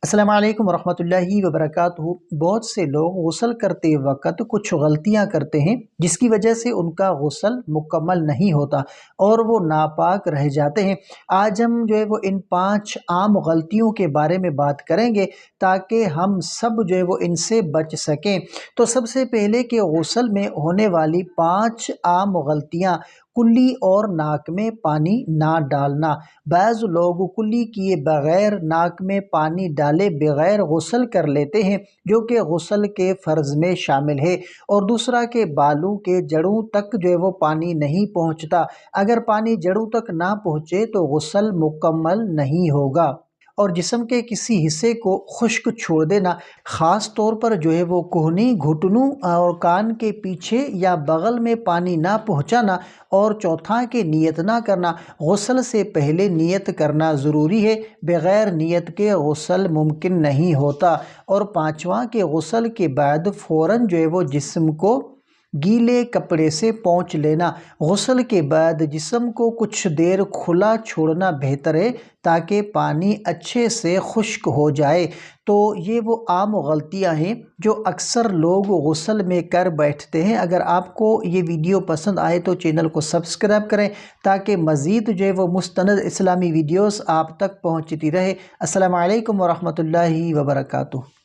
السلام علیکم ورحمۃ اللہ وبرکاتہ۔ بہت سے لوگ غسل کرتے وقت کچھ غلطیاں کرتے ہیں جس کی وجہ سے ان کا غسل مکمل نہیں ہوتا اور وہ ناپاک رہ جاتے ہیں۔ آج ہم وہ ان 5 عام غلطیوں کے بارے میں بات کریں گے تاکہ ہم سب وہ ان سے بچ سکیں۔ تو سب سے پہلے کہ غسل میں ہونے والی 5 عام غلطیاں: کلی اور ناک میں پانی نہ ڈالنا۔ بعض لوگ کلی کیے بغیر ناک میں پانی ڈالے بغیر غسل کر لیتے ہیں، جو کہ غسل کے فرض میں شامل ہے۔ اور دوسرا کہ بالوں کے جڑوں تک وہ پانی نہیں پہنچتا۔ اگر پانی جڑوں تک نہ پہنچے تو غسل مکمل نہیں ہوگا۔ اور جسم کے کسی حصے کو خشک چھوڑ دینا، خاص طور پر وہ کہنی، گھٹنوں اور کان کے پیچھے یا بغل میں پانی نہ پہنچانا۔ اور چوتھا کہ نیت نہ کرنا، غسل سے پہلے نیت کرنا ضروری ہے، بغیر نیت کے غسل ممکن نہیں ہوتا۔ اور پانچواں کہ غسل کے بعد فوراً وہ جسم کو گیلے کپڑے سے پونچھ لینا۔ غسل کے بعد جسم کو کچھ دیر کھلا چھوڑنا بہتر ہے تاکہ پانی اچھے سے خشک ہو جائے۔ تو یہ وہ عام غلطیاں ہیں جو اکثر لوگ غسل میں کر بیٹھتے ہیں۔ اگر آپ کو یہ ویڈیو پسند آئے تو چینل کو سبسکرائب کریں تاکہ مزید وہ مستند اسلامی ویڈیوز آپ تک پہنچتی رہے۔ السلام علیکم ورحمۃ اللہ وبرکاتہ۔